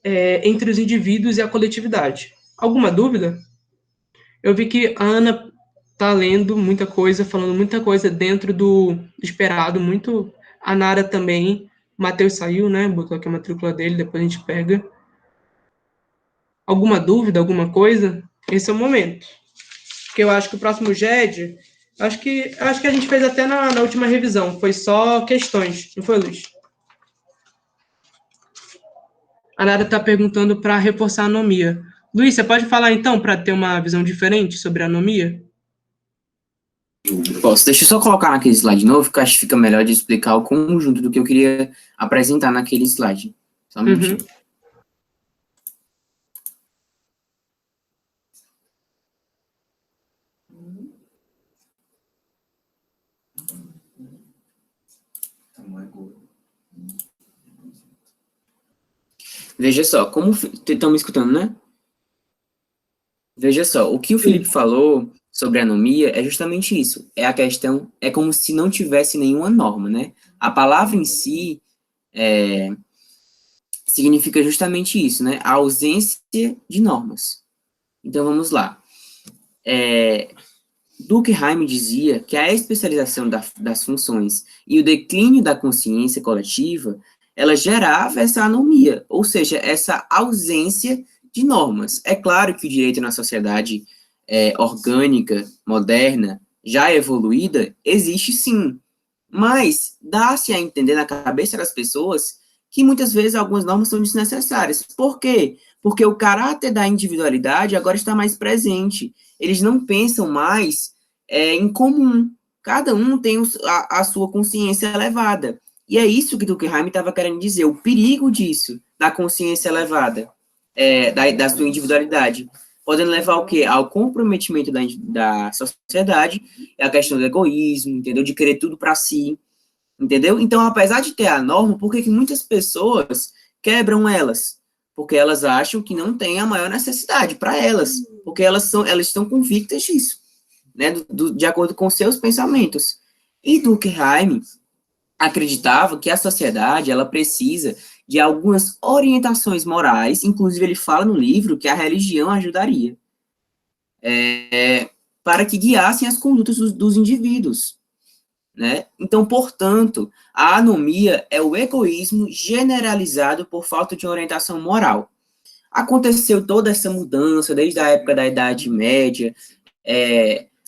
entre os indivíduos e a coletividade. Alguma dúvida? Eu vi que a Ana está lendo muita coisa, falando muita coisa dentro do esperado, muito. A Nara também. O Matheus saiu, né? Botou aqui a matrícula dele, depois a gente pega. Alguma dúvida, alguma coisa? Esse é o momento. Porque eu acho que o próximo GED, acho que a gente fez até na última revisão, foi só questões, não foi, Luiz? A Nara está perguntando para reforçar a anomia. Luiz, você pode falar então, para ter uma visão diferente sobre a anomia? Posso. Deixa eu só colocar naquele slide novo, que eu acho que fica melhor de explicar o conjunto do que eu queria apresentar naquele slide. Só um minutinho. Veja só, como... Estão me escutando, né? Veja só, o que o Felipe falou sobre anomia é justamente isso. É a questão, é como se não tivesse nenhuma norma, né? A palavra em si significa justamente isso, né? A ausência de normas. Então, vamos lá. Durkheim dizia que a especialização das funções e o declínio da consciência coletiva, ela gerava essa anomia, ou seja, essa ausência de normas. É claro que o direito na sociedade orgânica, moderna, já evoluída, existe sim, mas dá-se a entender na cabeça das pessoas que muitas vezes algumas normas são desnecessárias. Por quê? Porque o caráter da individualidade agora está mais presente. Eles não pensam mais em comum. Cada um tem a sua consciência elevada. E é isso que Durkheim estava querendo dizer, o perigo disso, da consciência elevada, da sua individualidade. Podendo levar ao quê? Ao comprometimento da sociedade, a questão do egoísmo, entendeu? De querer tudo para si, entendeu? Então, apesar de ter a norma, por que muitas pessoas quebram elas? Porque elas acham que não tem a maior necessidade para elas, porque elas estão convictas disso, né? De acordo com seus pensamentos. E Durkheim acreditava que a sociedade, ela precisa de algumas orientações morais, inclusive ele fala no livro que a religião ajudaria, para que guiassem as condutas dos indivíduos, né? Então, portanto, a anomia é o egoísmo generalizado por falta de orientação moral. Aconteceu toda essa mudança desde a época da Idade Média,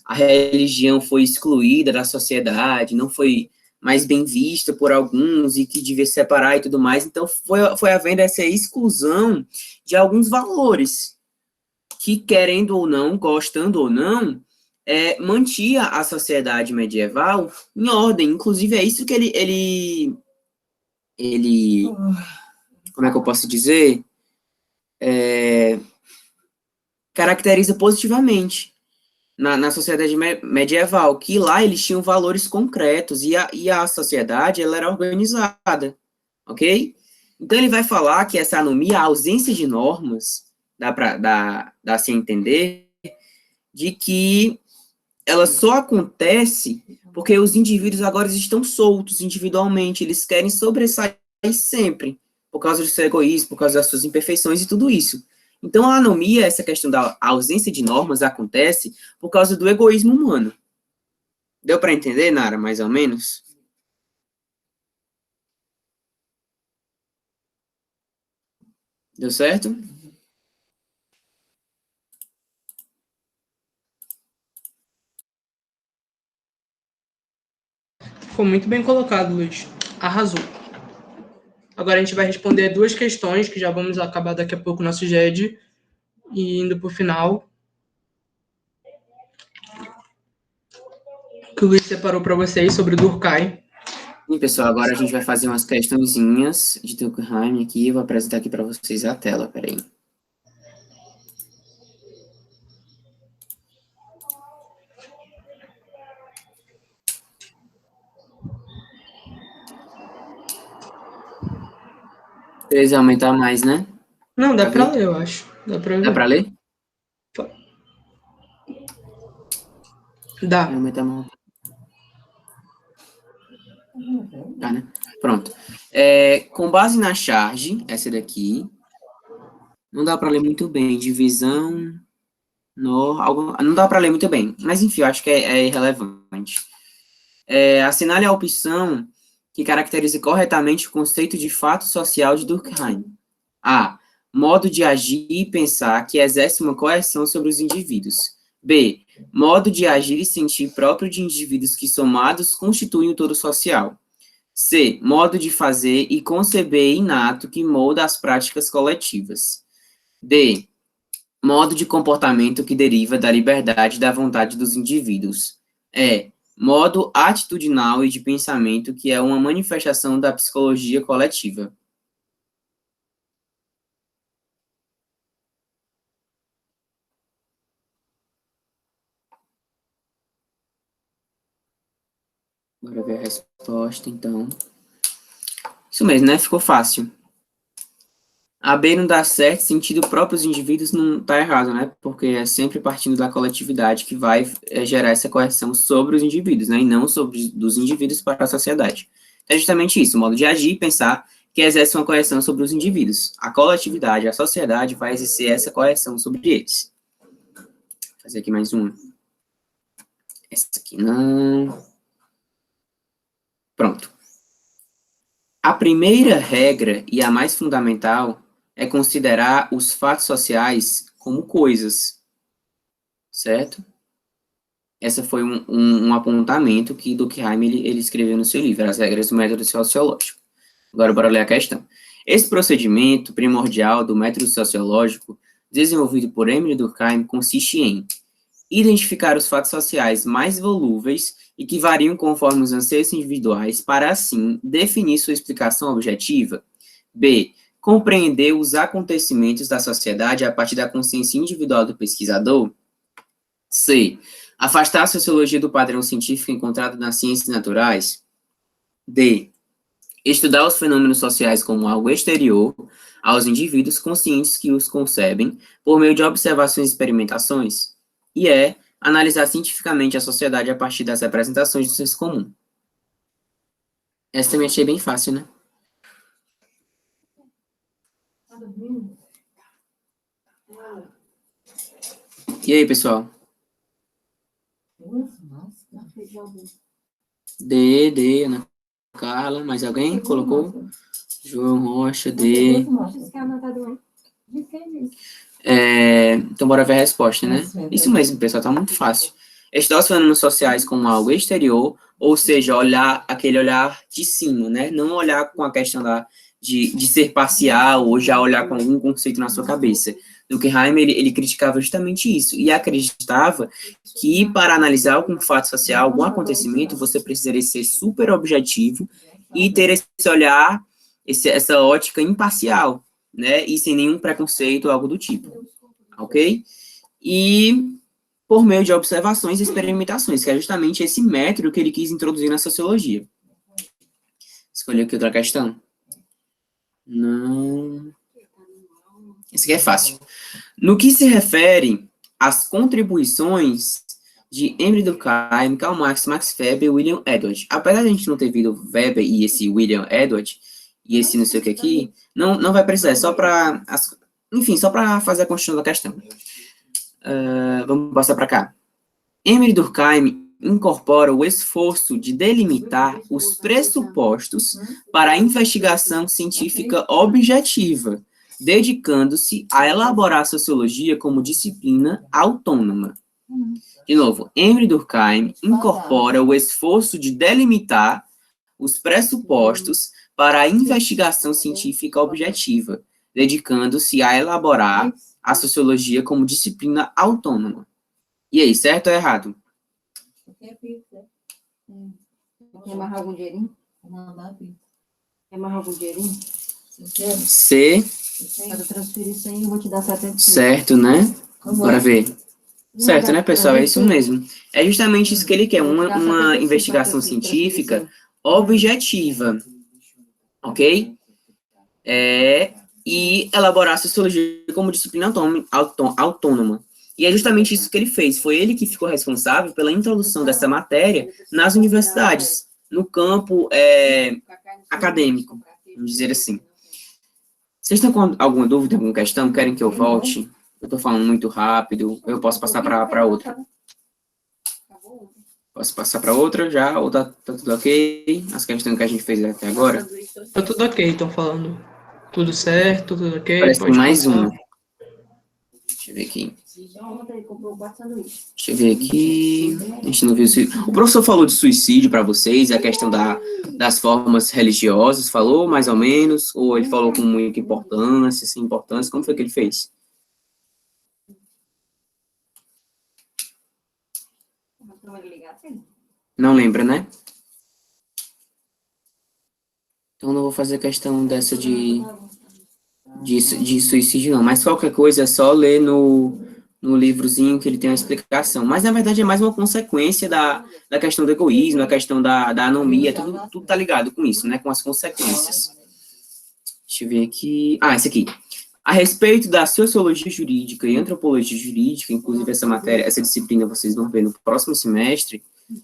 a religião foi excluída da sociedade, não foi mais bem vista por alguns e que devia separar e tudo mais. Então, foi havendo essa exclusão de alguns valores que, querendo ou não, gostando ou não, mantia a sociedade medieval em ordem. Inclusive, é isso que ele como é que eu posso dizer? Caracteriza positivamente na sociedade medieval, que lá eles tinham valores concretos e a sociedade ela era organizada, ok? Então ele vai falar que essa anomia, a ausência de normas, dá se entender de que ela só acontece porque os indivíduos agora estão soltos individualmente, eles querem sobressair sempre, por causa do seu egoísmo, por causa das suas imperfeições e tudo isso. Então, a anomia, essa questão da ausência de normas, acontece por causa do egoísmo humano. Deu para entender, Nara, mais ou menos? Deu certo? Ficou muito bem colocado, Luiz. Arrasou. Agora a gente vai responder duas questões, que já vamos acabar daqui a pouco o nosso GED, e indo para o final. Que o Luiz separou para vocês sobre o Durkheim. Sim, pessoal, agora a gente vai fazer umas questõezinhas de Durkheim aqui. Eu vou apresentar aqui para vocês a tela, peraí. Precisa aumentar mais, né? Não, dá para ler, eu acho. Dá para ler? Dá para ler? Dá. Aumentar mais. Tá, né? Pronto. Com base na charge, essa daqui, não dá para ler muito bem. Divisão, não dá para ler muito bem. Mas, enfim, eu acho que é irrelevante. Assinale a opção que caracteriza corretamente o conceito de fato social de Durkheim. A. Modo de agir e pensar que exerce uma coerção sobre os indivíduos. B. Modo de agir e sentir próprio de indivíduos que, somados, constituem o todo social. C. Modo de fazer e conceber inato que molda as práticas coletivas. D. Modo de comportamento que deriva da liberdade e da vontade dos indivíduos. E. Modo atitudinal e de pensamento que é uma manifestação da psicologia coletiva. Bora ver a resposta, então. Isso mesmo, né? Ficou fácil. A B não dá certo, sentido próprios indivíduos não tá errado, né? Porque é sempre partindo da coletividade que vai gerar essa coerção sobre os indivíduos, né? E não sobre dos indivíduos para a sociedade. É justamente isso, o modo de agir e pensar que exerce uma coerção sobre os indivíduos. A coletividade, a sociedade vai exercer essa coerção sobre eles. Vou fazer aqui mais uma. Essa aqui não. Pronto. A primeira regra, e a mais fundamental, é considerar os fatos sociais como coisas, certo? Esse foi um apontamento que Durkheim ele escreveu no seu livro, As Regras do Método Sociológico. Agora, bora ler a questão. Esse procedimento primordial do método sociológico, desenvolvido por Émile Durkheim, consiste em identificar os fatos sociais mais volúveis e que variam conforme os anseios individuais, para, assim, definir sua explicação objetiva. B. Compreender os acontecimentos da sociedade a partir da consciência individual do pesquisador. C. Afastar a sociologia do padrão científico encontrado nas ciências naturais. D. Estudar os fenômenos sociais como algo exterior aos indivíduos conscientes que os concebem por meio de observações e experimentações. E E. Analisar cientificamente a sociedade a partir das representações do senso comum. Essa também achei bem fácil, né? E aí, pessoal? D, Ana Carla, mais alguém colocou? João Rocha, D. Então, bora ver a resposta, né? Isso mesmo, pessoal, tá muito fácil. Estudar os fenômenos sociais como algo exterior, ou seja, olhar aquele olhar de cima, né? Não olhar com a questão de ser parcial, ou já olhar com algum conceito na sua cabeça. Durkheim, ele criticava justamente isso, e acreditava que para analisar algum fato social, algum acontecimento, você precisaria ser super objetivo e ter esse olhar, essa ótica imparcial, né, e sem nenhum preconceito, algo do tipo, ok? E por meio de observações e experimentações, que é justamente esse método que ele quis introduzir na sociologia. Escolhi aqui outra questão. Não. Esse aqui é fácil. No que se refere às contribuições de Émile Durkheim, Karl Marx, Max Weber e William Edwards. Apesar de a gente não ter visto Weber e esse William Edwards, e esse não sei o que aqui, não vai precisar, é só para, enfim, só para fazer a construção da questão. Vamos passar para cá. Émile Durkheim incorpora o esforço de delimitar os pressupostos para a investigação científica objetiva, dedicando-se a elaborar a sociologia como disciplina autônoma. De novo, Émile Durkheim incorpora o esforço de delimitar os pressupostos para a investigação científica objetiva, dedicando-se a elaborar a sociologia como disciplina autônoma. E aí, certo ou errado? Quer amarrar algum dinheirinho? Quer amarrar algum dinheirinho? C. Para transferir isso aí, eu vou te dar 70. Certo, né? Bora ver. Certo, né, pessoal? É isso mesmo. É justamente isso que ele quer, uma investigação científica objetiva, ok? E elaborar a sociologia como disciplina autônoma. E é justamente isso que ele fez. Foi ele que ficou responsável pela introdução dessa matéria nas universidades, no campo acadêmico, vamos dizer assim. Vocês estão com alguma dúvida, alguma questão? Querem que eu volte? Eu estou falando muito rápido. Eu posso passar para outra? Posso passar para outra já? Ou tá tudo ok? As questões que a gente fez até agora? Tá tudo ok, estão falando. Tudo certo, tudo ok. Parece que pode mais passar. uma. Deixa eu ver aqui. Deixa eu ver aqui. A gente não viu suicídio. O professor falou de suicídio para vocês, a questão das formas religiosas, falou mais ou menos? Ou ele falou com muita importância, sem importância? Como foi que ele fez? Não lembra, né? Então não vou fazer questão dessa de suicídio, não. Mas qualquer coisa é só ler no livrozinho que ele tem uma explicação. Mas, na verdade, é mais uma consequência da questão do egoísmo, da questão da anomia, tudo tá ligado com isso, né? Com as consequências. Deixa eu ver aqui. Esse aqui. A respeito da sociologia jurídica e antropologia jurídica, inclusive essa matéria, essa disciplina vocês vão ver no próximo semestre,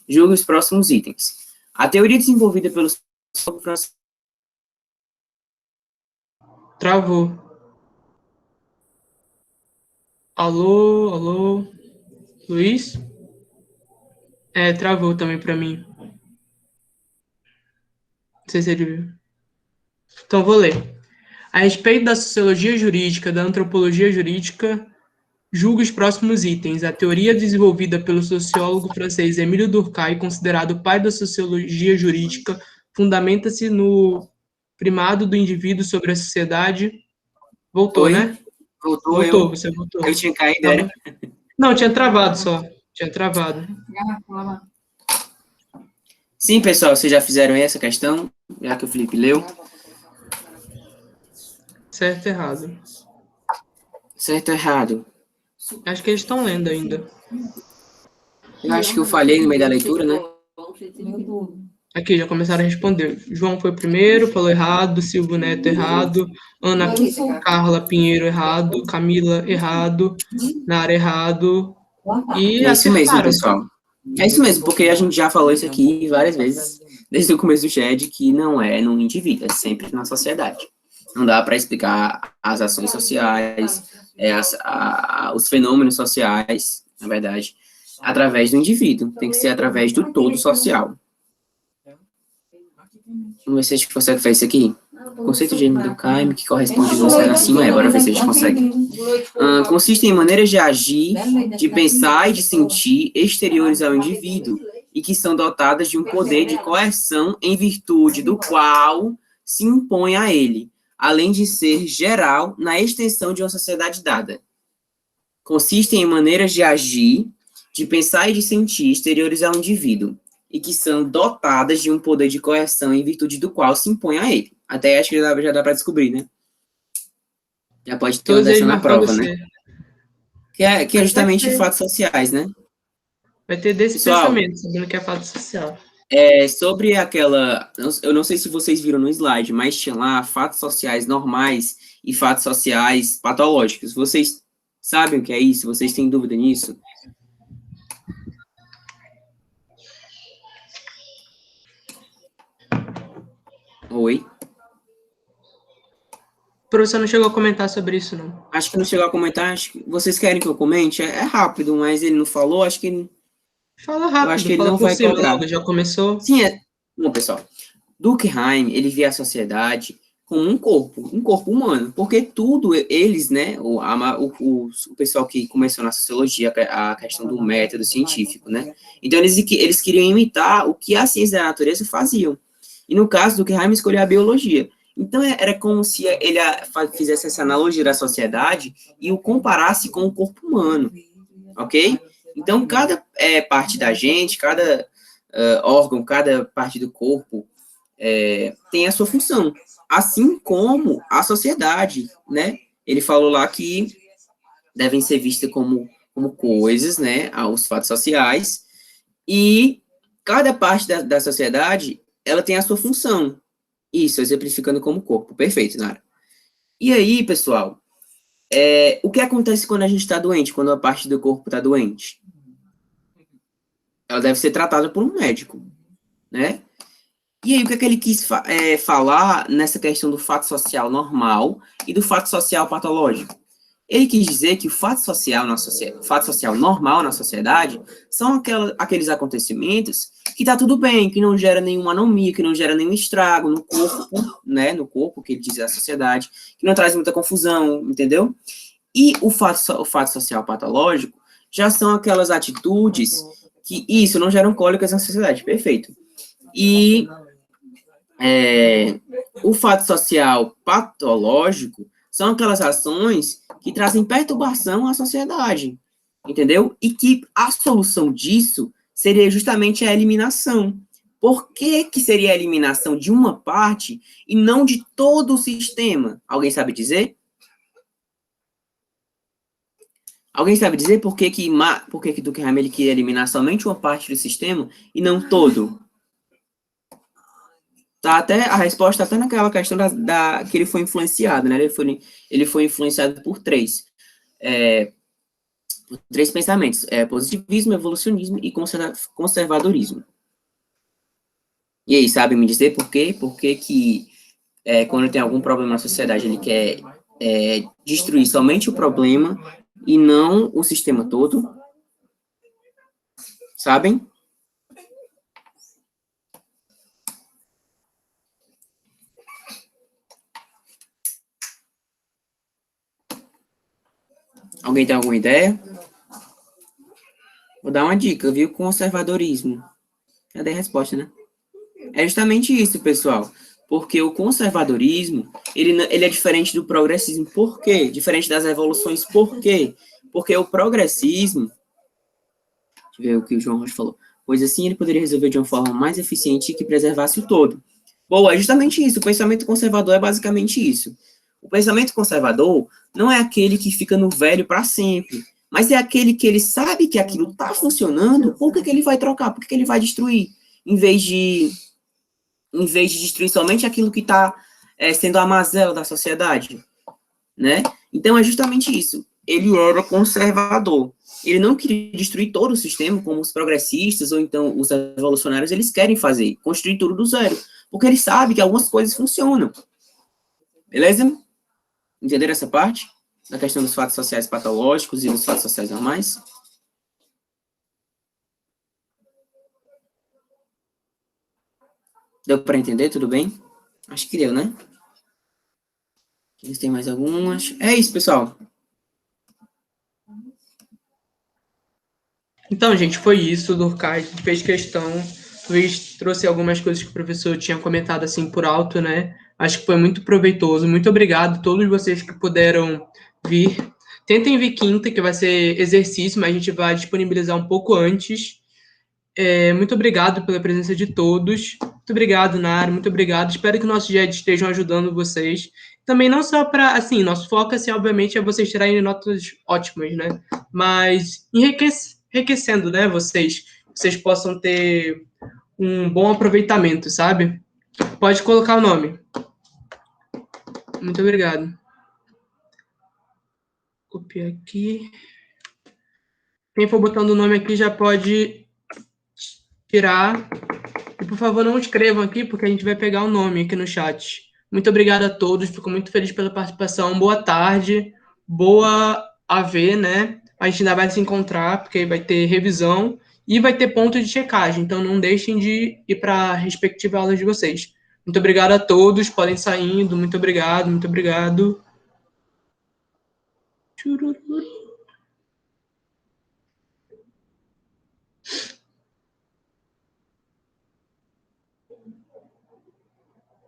julgue os próximos itens. A teoria desenvolvida pelo Travou. Alô, alô? Luiz? Travou também para mim. Não sei se ele viu. Então, vou ler. A respeito da sociologia jurídica, da antropologia jurídica, julgue os próximos itens. A teoria desenvolvida pelo sociólogo francês Émile Durkheim, considerado o pai da sociologia jurídica, fundamenta-se no primado do indivíduo sobre a sociedade. Voltou, Oi? né? Voltou, Você voltou. eu tinha caído, Tá era? bom. Não, tinha travado só. Tinha travado. Sim, pessoal, vocês já fizeram aí essa questão, já que o Felipe leu. Certo e errado. Certo ou errado? Acho que eles estão lendo ainda. Eu acho que eu falhei no meio da leitura, né? Aqui, já começaram a responder. João foi o primeiro, falou errado. Silvio Neto, errado. Ana Carla Pinheiro, errado. Camila, errado. Nara, errado. E É isso mesmo, acertaram. pessoal. É isso mesmo, porque a gente já falou isso aqui várias vezes, desde o começo do chat, que não é no indivíduo, é sempre na sociedade. Não dá para explicar as ações sociais, os fenômenos sociais, na verdade, através do indivíduo. Tem que ser através do todo social. Vamos ver se a gente consegue fazer isso aqui. O conceito de Durkheim, que corresponde ao que acima, bora ver se a gente consegue. Consiste em maneiras de agir, de pensar e de sentir exteriores ao indivíduo, e que são dotadas de um poder de coerção em virtude do qual se impõe a ele, além de ser geral na extensão de uma sociedade dada. Consistem em maneiras de agir, de pensar e de sentir exteriores ao indivíduo, e que são dotadas de um poder de coerção em virtude do qual se impõe a ele. Até acho que já dá para descobrir, né? Já pode ter uma Todos eles dessa na marcando prova, né? C. Que é justamente fatos sociais, né? Vai ter desse Pessoal, pensamento, sabendo que é fato social. sobre aquela... Eu não sei se vocês viram no slide, mas tinha lá fatos sociais normais e fatos sociais patológicos. Vocês sabem o que é isso? Vocês têm dúvida nisso? Oi? O professor não chegou a comentar sobre isso, não. Acho que não chegou a comentar. Acho que vocês querem que eu comente? É rápido, mas ele não falou. Acho que... Fala rápido, Eu acho que ele fala não por vai cima cobrar. logo, já começou. Sim, Bom, pessoal, Durkheim, ele via a sociedade como um corpo humano, porque tudo, eles, né, o pessoal que começou na sociologia, a questão do método científico, né, então eles queriam imitar o que a ciência da natureza faziam, e no caso do Durkheim escolheu a biologia, então era como se ele fizesse essa analogia da sociedade e o comparasse com o corpo humano, ok? Então, cada parte da gente, cada órgão, cada parte do corpo tem a sua função, assim como a sociedade, né? Ele falou lá que devem ser vistas como coisas, né? Os fatos sociais, e cada parte da sociedade, ela tem a sua função. Isso, exemplificando como corpo. Perfeito, Nara. E aí, pessoal, o que acontece quando a gente está doente, quando a parte do corpo está doente? Ela deve ser tratada por um médico, né? E aí, o que é que ele quis falar nessa questão do fato social normal e do fato social patológico? Ele quis dizer que o fato social normal na sociedade são aqueles acontecimentos que tá tudo bem, que não gera nenhuma anomia, que não gera nenhum estrago no corpo, né? No corpo, que ele diz a sociedade, que não traz muita confusão, entendeu? E o fato social patológico já são aquelas atitudes que, isso, não geram cólicas na sociedade, perfeito. E o fato social patológico são aquelas ações que trazem perturbação à sociedade, entendeu? E que a solução disso seria justamente a eliminação. Por que seria a eliminação de uma parte e não de todo o sistema? Alguém sabe dizer? Alguém sabe dizer por que Durkheim ele queria eliminar somente uma parte do sistema e não todo? Tá até, a resposta está até naquela questão que ele foi influenciado, né? Ele foi influenciado por três pensamentos: positivismo, evolucionismo e conservadorismo. E aí, sabe me dizer por quê? Por que quando tem algum problema na sociedade, ele quer destruir somente o problema e não o sistema todo? Sabem? Alguém tem alguma ideia? Vou dar uma dica, viu? Conservadorismo. Já dei a resposta, né? É justamente isso, pessoal. Porque o conservadorismo, ele é diferente do progressismo. Por quê? Diferente das revoluções. Por quê? Porque o progressismo, deixa eu ver o que o João Rocha falou, pois assim ele poderia resolver de uma forma mais eficiente que preservasse o todo. Bom, é justamente isso. O pensamento conservador é basicamente isso. O pensamento conservador não é aquele que fica no velho para sempre, mas é aquele que ele sabe que aquilo está funcionando, por que ele vai trocar? Por que ele vai destruir? Em vez de destruir somente aquilo que está sendo a mazela da sociedade, né? Então, é justamente isso. Ele era conservador. Ele não queria destruir todo o sistema, como os progressistas ou então os revolucionários, eles querem fazer, construir tudo do zero, porque ele sabe que algumas coisas funcionam. Beleza? Entenderam essa parte? Da questão dos fatos sociais patológicos e dos fatos sociais normais? Deu para entender? Tudo bem? Acho que deu, né? Eles têm mais algumas. É isso, pessoal. Então, gente, foi isso. O Durkheim fez questão. Luiz trouxe algumas coisas que o professor tinha comentado assim por alto, né? Acho que foi muito proveitoso. Muito obrigado a todos vocês que puderam vir. Tentem vir quinta, que vai ser exercício, mas a gente vai disponibilizar um pouco antes. Muito obrigado pela presença de todos. Muito obrigado, Nara. Muito obrigado. Espero que nossos GEDs estejam ajudando vocês. Também não só para, assim, nosso foco, assim, obviamente, é vocês tirarem notas ótimas, né? Mas enriquecendo, né, vocês possam ter um bom aproveitamento, sabe? Pode colocar o nome. Muito obrigado. Copiar aqui. Quem for botando o nome aqui já pode tirar. E, por favor, não escrevam aqui, porque a gente vai pegar o nome aqui no chat. Muito obrigado a todos. Fico muito feliz pela participação. Boa tarde. Boa AV, né? A gente ainda vai se encontrar, porque vai ter revisão e vai ter ponto de checagem. Então, não deixem de ir para a respectiva aula de vocês. Muito obrigado a todos. Podem saindo. Muito obrigado. Muito obrigado. Chururu.